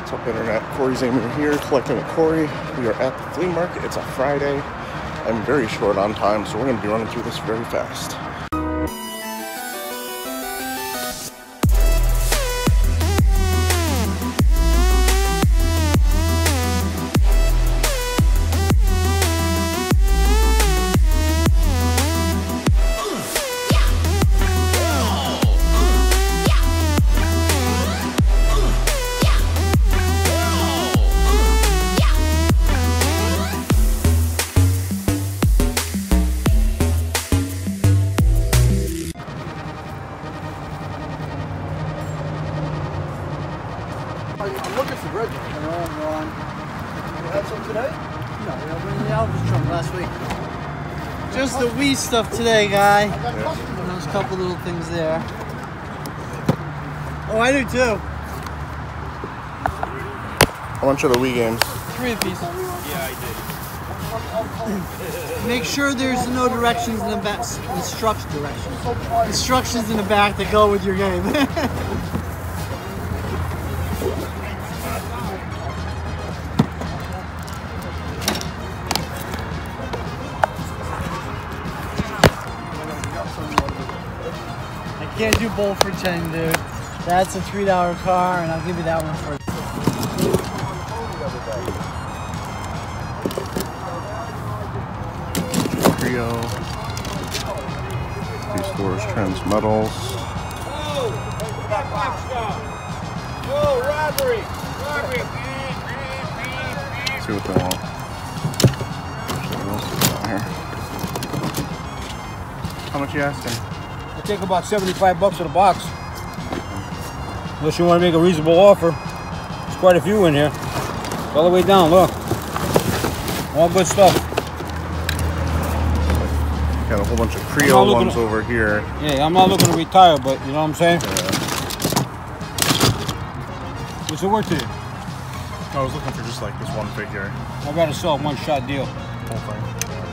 What's up, Internet? Cory Zamer here, collecting with Cory. We are at the flea market. It's a Friday. I'm very short on time, so we're going to be running through this very fast. I'm looking for bread. No, I'm wrong. You had some today? No, we opened the Elvis trunk last week. Just the Wii stuff today, guy. And there's a couple little things there. Oh, I do too. How much are the Wii games? 3 apiece. Yeah, I did. Make sure there's no directions in the back. Instructions in the back that go with your game. Can't do both for 10, dude. That's a $3 car, and I'll give you that one for Trio. These stores, Transmetals. Oh, robbery! Let's see what they want. What else is down here? How much are you asking? I take about 75 bucks for the box. Unless you want to make a reasonable offer. There's quite a few in here. All the way down, look. All good stuff. Got a whole bunch of Creole ones over here. Yeah, I'm not looking to retire, but you know what I'm saying? Yeah. What's it worth to you? I was looking for just like this one figure. I'd rather sell a one-shot deal. Whole thing.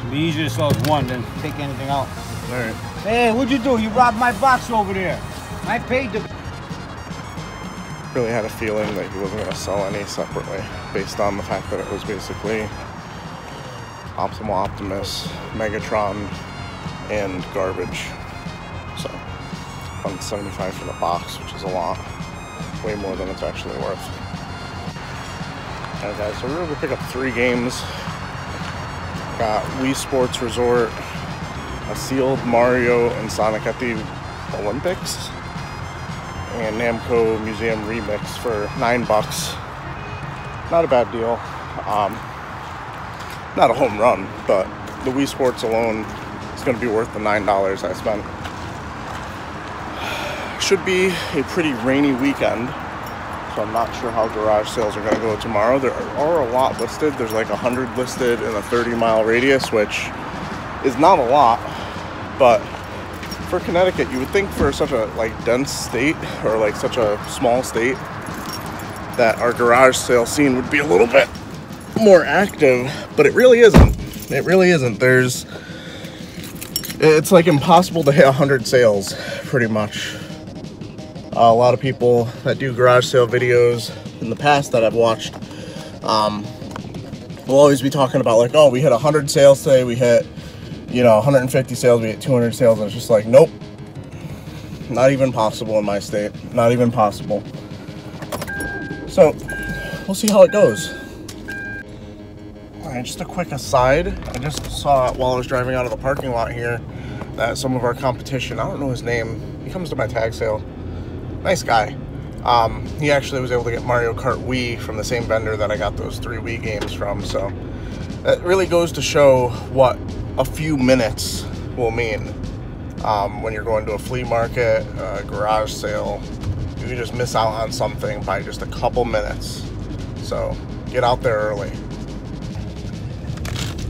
It'd be easier to sell as one than take anything out. Alright. Hey, what'd you do? You robbed my box over there. I paid the... Really had a feeling that he wasn't going to sell any separately, based on the fact that it was basically Optimal Optimus, Megatron, and garbage. So, $175 for the box, which is a lot. Way more than it's actually worth. Alright guys, so we're going to pick up 3 games. Got Wii Sports Resort, a sealed Mario and Sonic at the Olympics, and Namco Museum Remix for $9. Not a bad deal. Not a home run, but the Wii Sports alone is going to be worth the $9 I spent. Should be a pretty rainy weekend, so I'm not sure how garage sales are going to go tomorrow. There are a lot listed. There's like 100 listed in a 30-mile radius, which is not a lot, but for Connecticut, you would think for such a dense state, or like such a small state, that our garage sale scene would be a little bit more active, but it really isn't. It really isn't. It's like impossible to hit 100 sales, pretty much. A lot of people that do garage sale videos in the past that I've watched will always be talking about like, oh, we hit 100 sales today, we hit 150 sales, we hit 200 sales, and it's just like, nope, not even possible in my state, not even possible. So we'll see how it goes. All right, just a quick aside, I just saw while I was driving out of the parking lot here that some of our competition, I don't know his name, he comes to my tag sale, nice guy. He actually was able to get Mario Kart Wii from the same vendor that I got those 3 Wii games from, so that really goes to show what a few minutes will mean when you're going to a flea market, a garage sale. You can just miss out on something by just a couple minutes. So get out there early.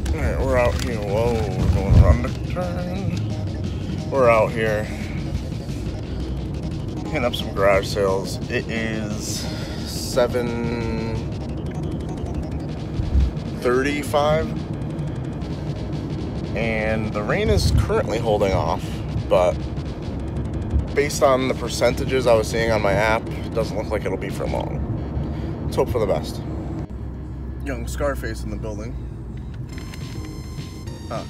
All right, we're out here. Whoa, we're going around the turn. We're out here hitting up some garage sales. It is 7:35. And the rain is currently holding off, but based on the percentages I was seeing on my app, it doesn't look like it'll be for long. let's hope for the best. Young Scarface in the building. Huh.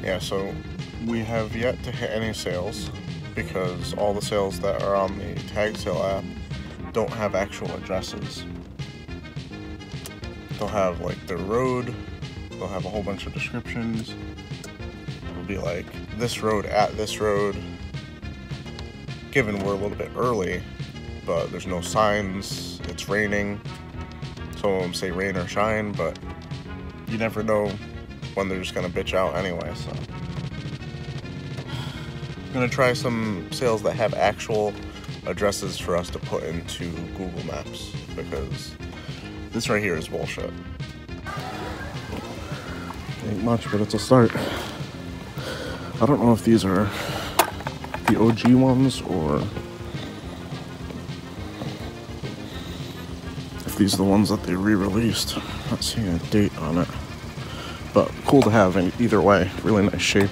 Yeah, so we have yet to hit any sales because all the sales that are on the tag sale app don't have actual addresses. They'll have like their road, they'll have a whole bunch of descriptions. It'll be like this road at this road. Given we're a little bit early, but there's no signs, it's raining. Some of them say rain or shine, but you never know when they're just gonna bitch out anyway, so. I'm gonna try some sales that have actual addresses for us to put into Google Maps, because this right here is bullshit. Ain't much, but it's a start. I don't know if these are the OG ones or if these are the ones that they re-released. Not seeing a date on it, but cool to have in either way. Really nice shape.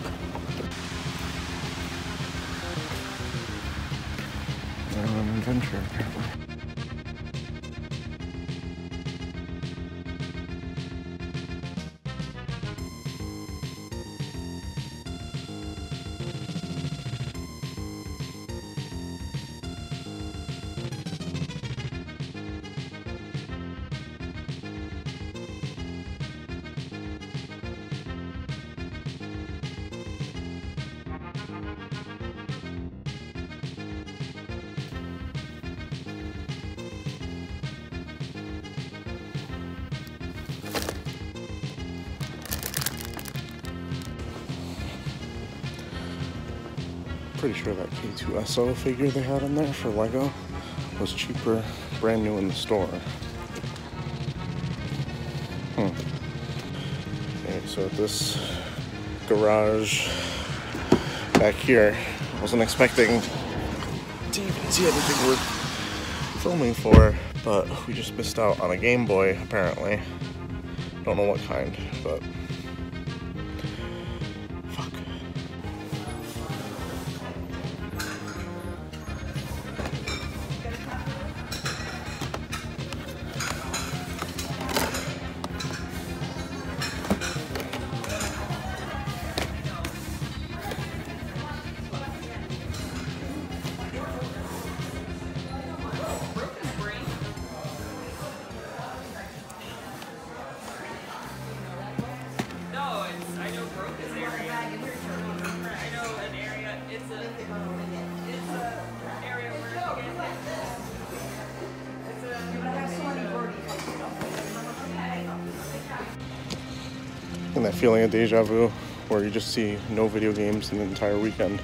An adventure apparently. Pretty sure that K2SO figure they had in there for Lego was cheaper, brand new in the store. Okay, so at this garage back here, I wasn't expecting to even see everything we're filming for, but we just missed out on a Game Boy, apparently. Don't know what kind, but fuck. And that feeling of deja vu where you just see no video games in the entire weekend,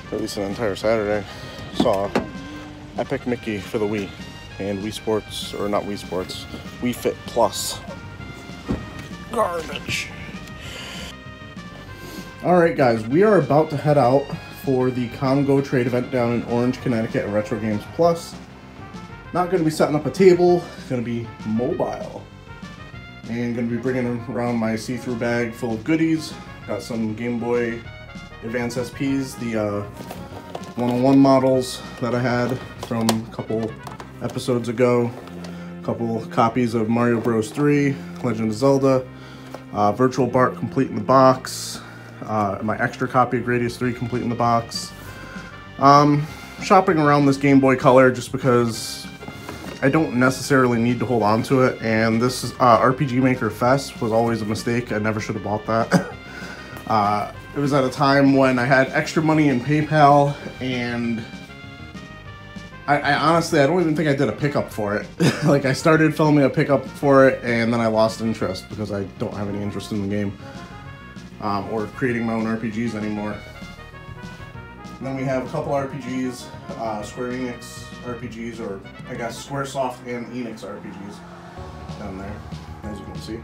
or at least an entire Saturday. Saw Epic Mickey for the Wii and Wii Sports, or not Wii Sports, Wii Fit Plus. Garbage. Alright guys, we are about to head out for the Congo trade event down in Orange, Connecticut at Retro Games Plus. Not going to be setting up a table, going to be mobile. And going to be bringing around my see-through bag full of goodies. Got some Game Boy Advance SPs, the 101 models that I had from a couple episodes ago. A couple copies of Mario Bros. 3, Legend of Zelda, Virtual Bart complete in the box, my extra copy of Gradius 3 complete in the box. Shopping around this Game Boy Color just because I don't necessarily need to hold on to it, and this RPG Maker Fest was always a mistake. I never should have bought that. It was at a time when I had extra money in PayPal, and I honestly, I don't even think I did a pickup for it. Like, I started filming a pickup for it, and then I lost interest because I don't have any interest in the game, or creating my own RPGs anymore. And then we have a couple RPGs, Square Enix RPGs, or I guess Squaresoft and Enix RPGs down there, as you can see.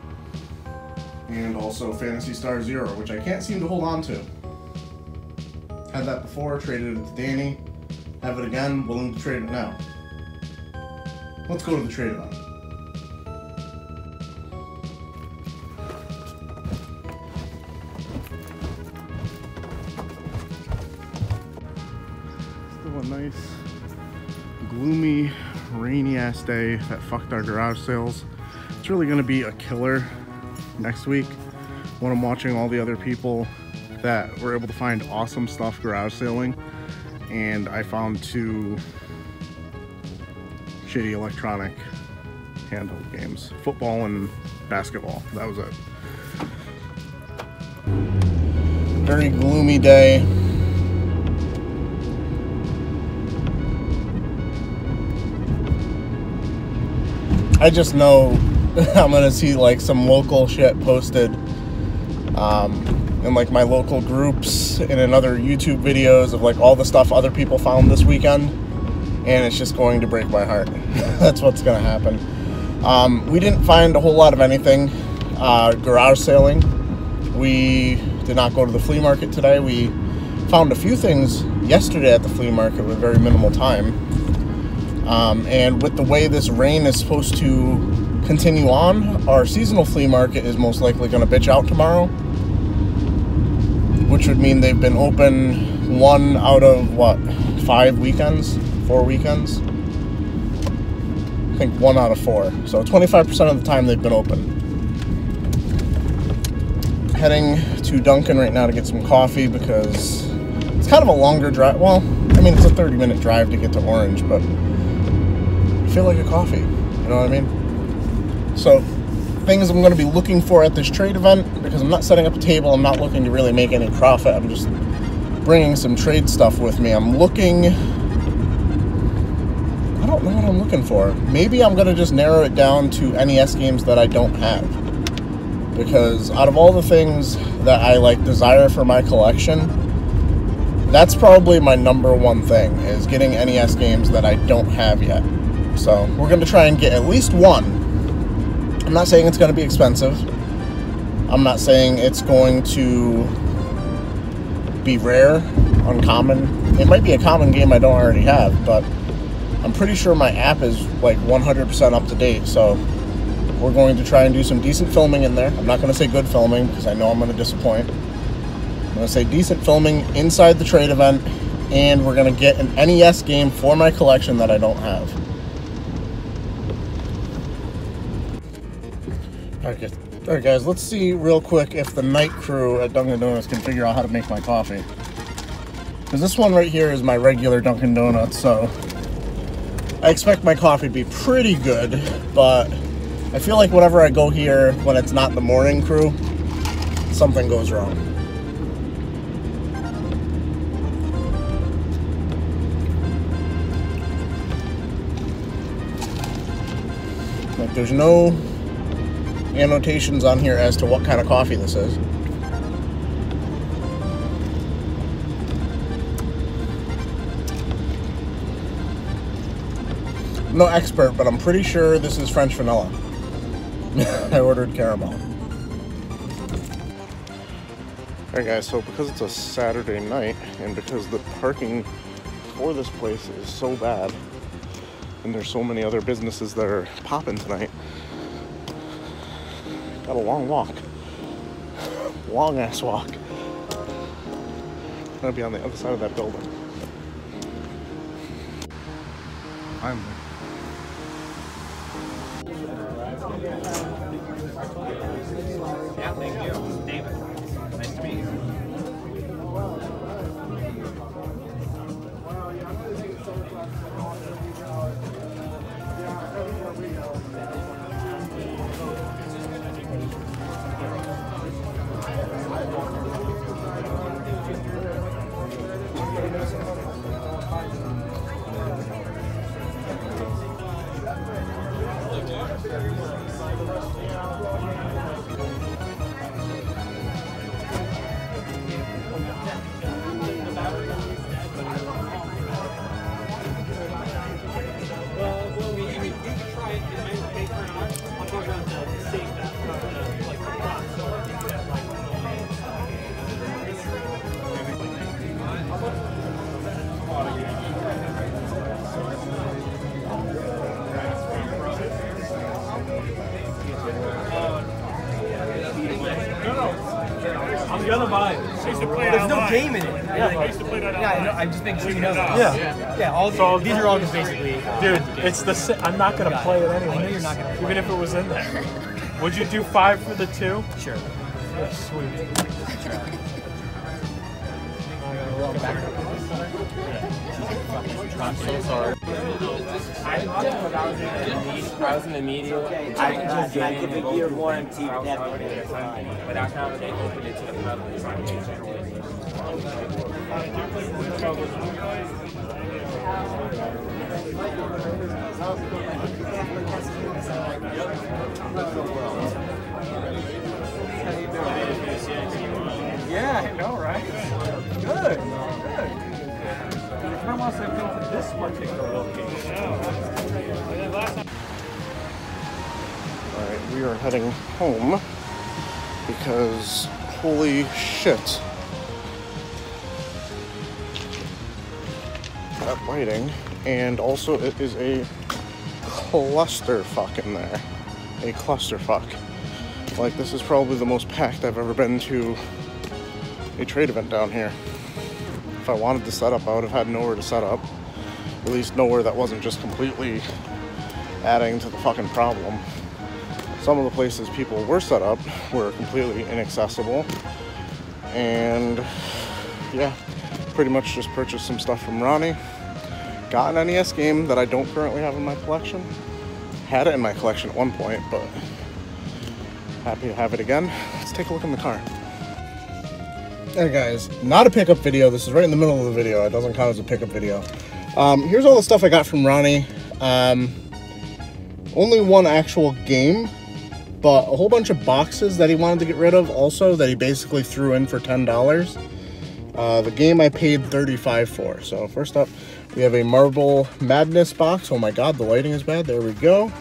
And also Phantasy Star Zero, which I can't seem to hold on to. Had that before, traded it to Danny. Have it again, willing to trade it now. Let's go to the trade event. nice, gloomy, rainy ass day that fucked our garage sales. It's really gonna be a killer next week when I'm watching all the other people that were able to find awesome stuff garage sailing, and I found 2 shitty electronic handheld games, football and basketball. That was it. Very gloomy day. I just know I'm gonna see like some local shit posted in like my local groups and in other YouTube videos of like all the stuff other people found this weekend, and it's just going to break my heart. That's what's gonna happen. We didn't find a whole lot of anything garage sailing. We did not go to the flea market today. We found a few things yesterday at the flea market with very minimal time. And with the way this rain is supposed to continue on, our seasonal flea market is most likely going to bitch out tomorrow, which would mean they've been open 1 out of, what, 4 weekends? I think 1 out of 4. So 25% of the time they've been open. Heading to Dunkin' right now to get some coffee because it's kind of a longer drive. Well, I mean, it's a 30-minute drive to get to Orange, but I feel like a coffee. You know what I mean? So, things I'm going to be looking for at this trade event, because I'm not setting up a table, I'm not looking to really make any profit, I'm just bringing some trade stuff with me. I'm looking... I don't know what I'm looking for. Maybe I'm going to just narrow it down to NES games that I don't have. Because out of all the things that I like desire for my collection, that's probably my #1 thing, is getting NES games that I don't have yet. So we're going to try and get at least 1. I'm not saying it's going to be expensive. I'm not saying it's going to be rare, uncommon. It might be a common game I don't already have, but I'm pretty sure my app is like 100% up to date, so we're going to try and do some decent filming in there. I'm not going to say good filming because I know I'm going to disappoint. I'm going to say decent filming inside the trade event, and we're going to get an NES game for my collection that I don't have. Alright guys, let's see real quick if the night crew at Dunkin' Donuts can figure out how to make my coffee. Because this one right here is my regular Dunkin' Donuts, so I expect my coffee to be pretty good, but I feel like whenever I go here, when it's not the morning crew, something goes wrong. Like, there's no annotations on here as to what kind of coffee this is. I'm no expert, but I'm pretty sure this is French vanilla. I ordered caramel. Alright guys, so because it's a Saturday night and because the parking for this place is so bad and there's so many other businesses that are popping tonight, got a long walk. Long ass walk. I'm gonna be on the other side of that building. Finally. Yeah, thank you. David. Nice to meet you. He's gonna buy it. There's no game in it. Yeah, I used to play that online. Yeah, I know. I'm just making sure you know that. Yeah. All these are all just basically. Dude, it's the. I'm not gonna play it anyway. I know you're not gonna play even if it was in there. Would you do 5 for the 2? Sure. Yeah, sweet. I'm so sorry. I was in the media. I just I could be here more empty than that. but I found they opened it to the public. Yeah, I know, right? Good. How much I've been to this particular location? Alright, we are heading home because holy shit. That lighting, and also it is a clusterfuck in there. A clusterfuck. Like, this is probably the most packed I've ever been to a trade event down here. If I wanted to set up, I would have had nowhere to set up. At least nowhere that wasn't just completely adding to the fucking problem. Some of the places people were set up were completely inaccessible. And yeah, pretty much just purchased some stuff from Ronnie. Got an NES game that I don't currently have in my collection. Had it in my collection at one point, but happy to have it again. Let's take a look in the car. Hey guys, not a pickup video. This is right in the middle of the video. It doesn't count as a pickup video. Here's all the stuff I got from Ronnie. Only one actual game, but a whole bunch of boxes that he wanted to get rid of also that he basically threw in for $10. The game I paid $35 for. So first up, we have a Marble Madness box. Oh my god, the lighting is bad. There we go.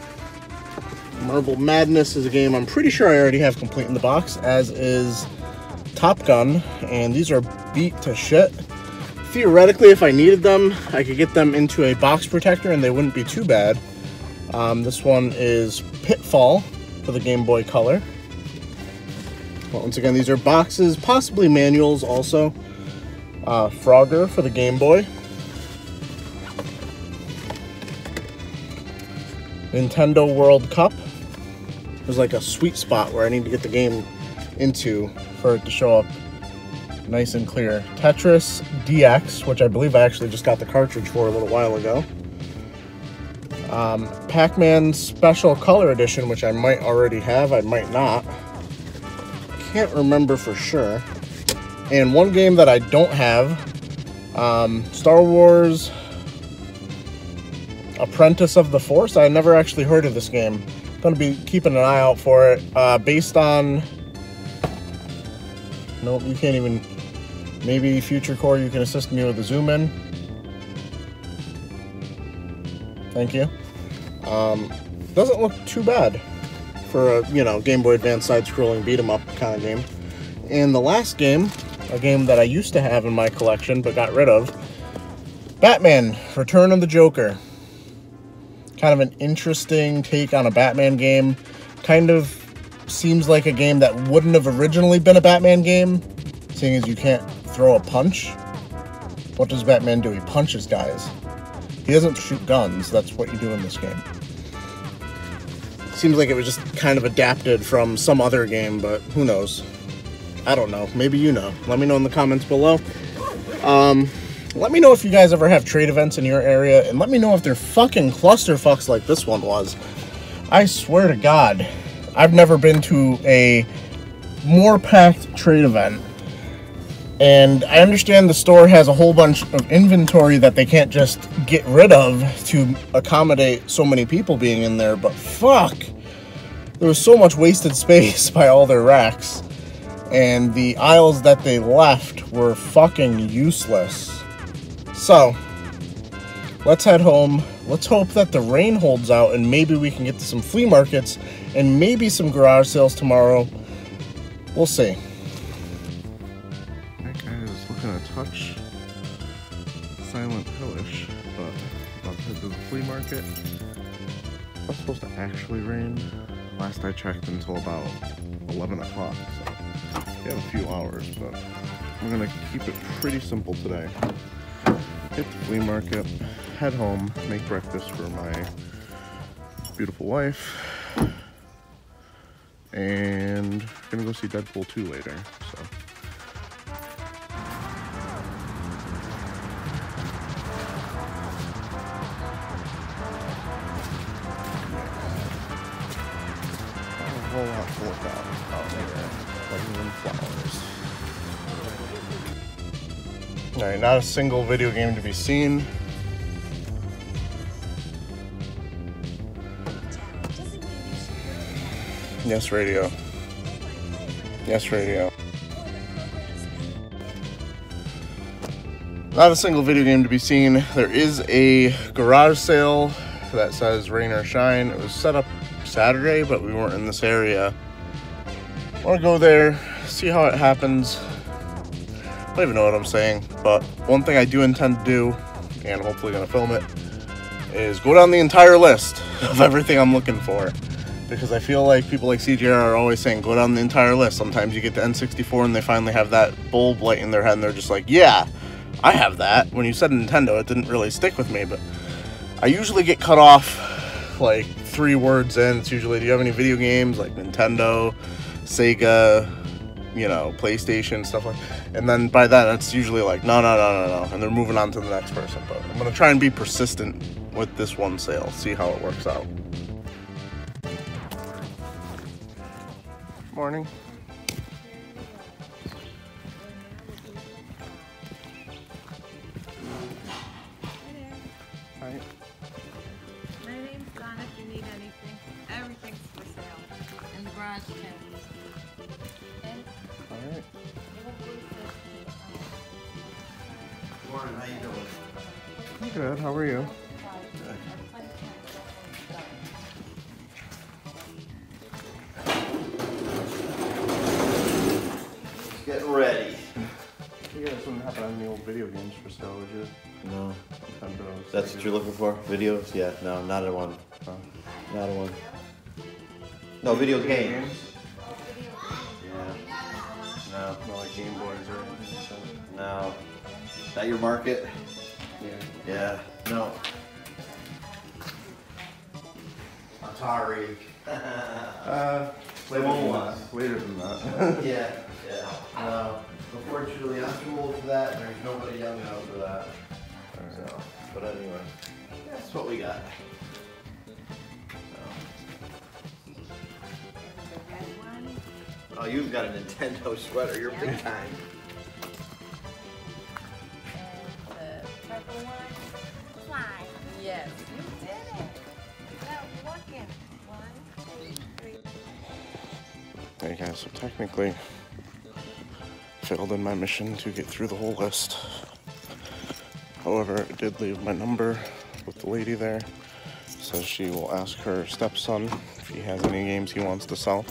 Marble Madness is a game I'm pretty sure I already have complete in the box, as is Top Gun, and these are beat to shit. Theoretically, if I needed them, I could get them into a box protector and they wouldn't be too bad. This one is Pitfall for the Game Boy Color. Well, once again, these are boxes, possibly manuals also. Frogger for the Game Boy. Nintendo World Cup. There's like a sweet spot where I need to get the game into for it to show up nice and clear. Tetris DX, which I believe I actually just got the cartridge for a little while ago. Pac-Man Special Color Edition, which I might already have, I might not. Can't remember for sure. And one game that I don't have, Star Wars Apprentice of the Force. I never actually heard of this game. Going to be keeping an eye out for it. Based on... Nope, you can't even... Maybe future Cory, you can assist me with the zoom in. Thank you. Doesn't look too bad for a, you know, Game Boy Advance side-scrolling beat-em-up kind of game. And the last game, a game that I used to have in my collection but got rid of, Batman, Return of the Joker. Kind of an interesting take on a Batman game. Kind of seems like a game that wouldn't have originally been a Batman game, seeing as you can't throw a punch. What does Batman do? He punches guys. He doesn't shoot guns. That's what you do in this game. Seems like it was just kind of adapted from some other game, but who knows? I don't know. Maybe you know. Let me know in the comments below. Let me know if you guys ever have trade events in your area, and let me know if they're fucking clusterfucks like this one was. I swear to God, I've never been to a more packed trade event. And I understand the store has a whole bunch of inventory that they can't just get rid of to accommodate so many people being in there, but fuck! There was so much wasted space by all their racks. And the aisles that they left were fucking useless. So, let's head home. Let's hope that the rain holds out and maybe we can get to some flea markets and maybe some garage sales tomorrow. We'll see. That guy is looking a touch Silent Hillish, but about to head to the flea market. It's not supposed to actually rain. Last I checked until about 11 o'clock, so We have a few hours, but we're gonna keep it pretty simple today. Hit the flea market, head home, make breakfast for my beautiful wife, and gonna go see Deadpool 2 later, so. Not a whole lot to look out here, other than flowers. Alright, not a single video game to be seen. Yes, radio. Yes, radio. Not a single video game to be seen. There is a garage sale that says rain or shine. It was set up Saturday, but we weren't in this area. I want to go there, see how it happens. I don't even know what I'm saying, but one thing I do intend to do, and I'm hopefully going to film it, is go down the entire list of everything I'm looking for. Because I feel like people like CJR are always saying, go down the entire list. Sometimes you get to N64 and they finally have that bulb light in their head and they're just like, yeah, I have that. When you said Nintendo, it didn't really stick with me, but I usually get cut off like 3 words in. It's usually, do you have any video games like Nintendo, Sega, you know, PlayStation, stuff like that. And then by that, it's usually like, no. And they're moving on to the next person. But I'm going to try and be persistent with this one sale, see how it works out. Morning. Hi. My name's Donna. If you need anything, everything's for sale. In the garage tent. Okay? All right. Morning, how you doing? I'm good. How are you? Getting ready. You guys wouldn't happen to have any old video games for sale, would you? No. Nintendo's, That's what you're looking for? Videos? Yeah, no, not a one. Oh. Not a one. No, video games. Yeah. No. No, like Game Boys or anything. So. No. Not your market? Yeah. Yeah. No. Atari. Later Old than ones. that. Later than that. Yeah. Yeah. No. Unfortunately, I'm too old for that, and there's nobody young enough for that. So, but anyway, that's what we got. Oh, you've got a Nintendo sweater. You're big time. And the purple one. Fly. Yes, you did it. Now looking. 1, 2, 3. Hey guys, so technically failed in my mission to get through the whole list. However, I did leave my number with the lady there. Says she will ask her stepson if he has any games he wants to sell,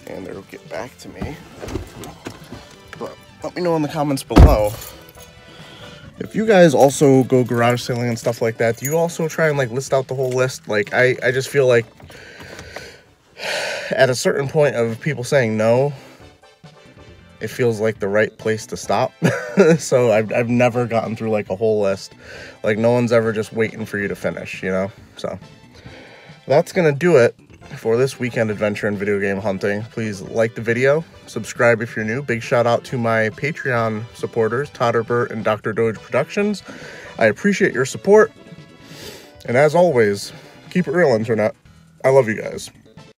and they'll get back to me. But let me know in the comments below if you guys also go garage selling and stuff like that. Do you also try and like list out the whole list? Like I just feel like at a certain point of people saying no, it feels like the right place to stop. So I've never gotten through like a whole list. Like no one's ever just waiting for you to finish, you know? So that's gonna do it for this weekend adventure in video game hunting. Please like the video, subscribe if you're new. Big shout out to my Patreon supporters, Todderbert and Dr. Doge Productions. I appreciate your support. And as always, keep it real, internet. I love you guys.